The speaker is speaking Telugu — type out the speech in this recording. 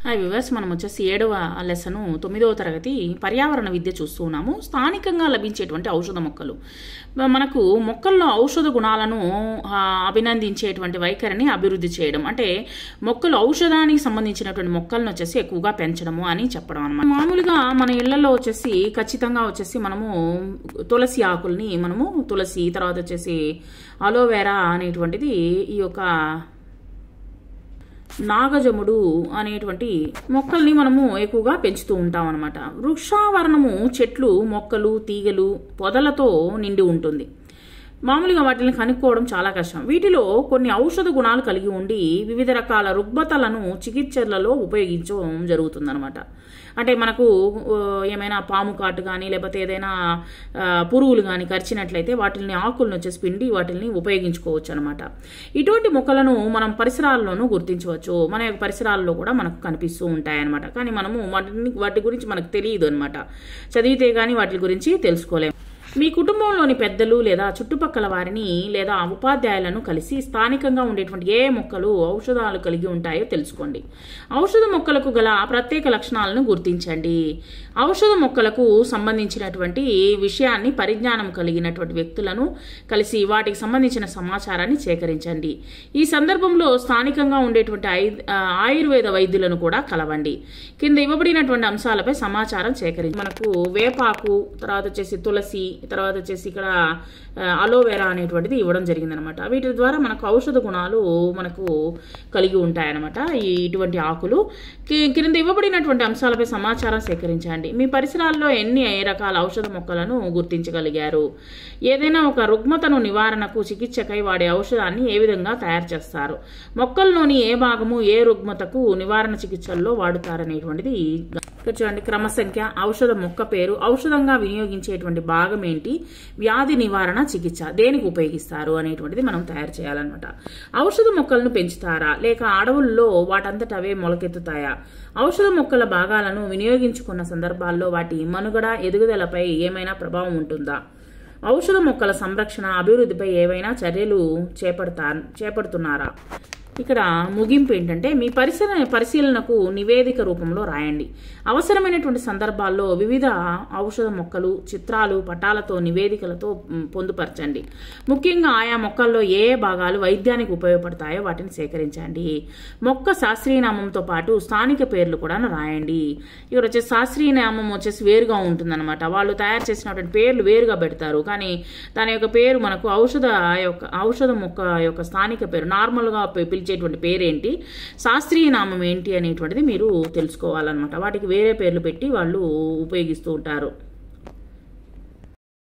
హాయ్ వ్యూవర్స్, మనం వచ్చేసి 7వ లెసను 9వ తరగతి పర్యావరణ విద్య చూస్తూ ఉన్నాము. స్థానికంగా లభించేటువంటి ఔషధ మొక్కలు. మనకు మొక్కల్లో ఔషధ గుణాలను అభినందించేటువంటి వైఖరిని అభివృద్ధి చేయడం, అంటే మొక్కలు ఔషధానికి సంబంధించినటువంటి మొక్కలను వచ్చేసి ఎక్కువగా పెంచడము అని చెప్పడం అనమాట. మామూలుగా మన ఇళ్లలో వచ్చేసి ఖచ్చితంగా వచ్చేసి మనము తులసి ఆకుల్ని తులసి, తర్వాత వచ్చేసి అలోవెరా అనేటువంటిది, ఈ యొక్క నాగజముడు అనేటువంటి మొక్కల్ని మనము ఎక్కువగా పెంచుతూ ఉంటాం అనమాట. వృక్షావరణము చెట్లు, మొక్కలు, తీగలు, పొదలతో నిండి ఉంటుంది. మామూలుగా వాటిని కనుక్కోవడం చాలా కష్టం. వీటిలో కొన్ని ఔషధ గుణాలు కలిగి ఉండి వివిధ రకాల రుగ్మతలను చికిత్సలలో ఉపయోగించడం జరుగుతుందన్నమాట. అంటే మనకు ఏమైనా పాము కాటు కానీ లేకపోతే ఏదైనా పురుగులు కానీ కరిచినట్లయితే వాటిని ఆకులను వచ్చేసి పిండి వాటిని ఉపయోగించుకోవచ్చు అనమాట. ఇటువంటి మొక్కలను మనం పరిసరాల్లోనూ గుర్తించవచ్చు. మన యొక్క పరిసరాల్లో కూడా మనకు కనిపిస్తూ ఉంటాయన్నమాట. కానీ మనము వాటి గురించి మనకు తెలియదు అనమాట. చదివితే కానీ వాటి గురించి తెలుసుకోలేము. మీ కుటుంబంలోని పెద్దలు లేదా చుట్టుపక్కల వారిని లేదా ఉపాధ్యాయులను కలిసి స్థానికంగా ఉండేటువంటి ఏ మొక్కలు ఔషధాలు కలిగి ఉంటాయో తెలుసుకోండి. ఔషధ మొక్కలకు గల ప్రత్యేక లక్షణాలను గుర్తించండి. ఔషధ మొక్కలకు సంబంధించినటువంటి విషయాన్ని పరిజ్ఞానం కలిగినటువంటి వ్యక్తులను కలిసి వాటికి సంబంధించిన సమాచారాన్ని సేకరించండి. ఈ సందర్భంలో స్థానికంగా ఉండేటువంటి ఆయుర్వేద వైద్యులను కూడా కలవండి. కింద ఇవ్వబడినటువంటి అంశాలపై సమాచారం సేకరించి మనకు వేపాకు, తర్వాత వచ్చేసి తులసి, తర్వాత వచ్చేసి ఇక్కడ అలోవెరా అనేటువంటిది ఇవ్వడం జరిగిందనమాట. వీటి ద్వారా మనకు ఔషధ గుణాలు మనకు కలిగి ఉంటాయన్నమాట. ఇటువంటి ఆకులు కింద ఇవ్వబడినటువంటి అంశాలపై సమాచారం సేకరించండి. మీ పరిసరాల్లో ఎన్ని రకాల ఔషధ మొక్కలను గుర్తించగలిగారు? ఏదైనా ఒక రుగ్మతను నివారణకు చికిత్సకై వాడే ఔషధాన్ని ఏ విధంగా తయారు చేస్తారు? మొక్కల్లోని ఏ భాగము ఏ రుగ్మతకు నివారణ చికిత్సల్లో వాడుతారనేటువంటిది చూడండి. క్రమసంఖ్య, ఔషధ మొక్క పేరు, ఔషధంగా వినియోగించేటువంటి భాగం ఏంటి, వ్యాధి నివారణ చికిత్స దేనికి ఉపయోగిస్తారు అనేటువంటిది మనం తయారు చేయాలన్నమాట. ఔషధ మొక్కలను పెంచుతారా లేక అడవుల్లో వాటంతట అవే మొలకెత్తుతాయా? ఔషధ మొక్కల భాగాలను వినియోగించుకున్న సందర్భాల్లో వాటి మనుగడ ఎదుగుదలపై ఏమైనా ప్రభావం ఉంటుందా? ఔషధ మొక్కల సంరక్షణ అభివృద్ధిపై ఏవైనా చర్యలు చేపడుతున్నారా? ఇక్కడ ముగింపు ఏంటంటే, మీ పరిశీలనకు నివేదిక రూపంలో రాయండి. అవసరమైనటువంటి సందర్భాల్లో వివిధ ఔషధ మొక్కలు చిత్రాలు, పటాలతో నివేదికలతో పొందుపరచండి. ముఖ్యంగా ఆయా మొక్కల్లో ఏ భాగాలు వైద్యానికి ఉపయోగపడతాయో వాటిని సేకరించండి. మొక్క శాస్త్రీయ నామంతో పాటు స్థానిక పేర్లు కూడా రాయండి. ఇక్కడ వచ్చేసి శాస్త్రీయ నామం వచ్చేసి వేరుగా ఉంటుందన్నమాట. వాళ్ళు తయారు చేసినటువంటి పేర్లు వేరుగా పెడతారు, కానీ దాని యొక్క పేరు మనకు ఔషధ మొక్క యొక్క స్థానిక పేరు, నార్మల్గా పిలిచేటువంటి పేరేంటి, శాస్త్రీయ నామం ఏంటి అనేటువంటిది మీరు తెలుసుకోవాలన్నమాట. వాటికి వేరే పేర్లు పెట్టి వాళ్ళు ఉపయోగిస్తూ ఉంటారు.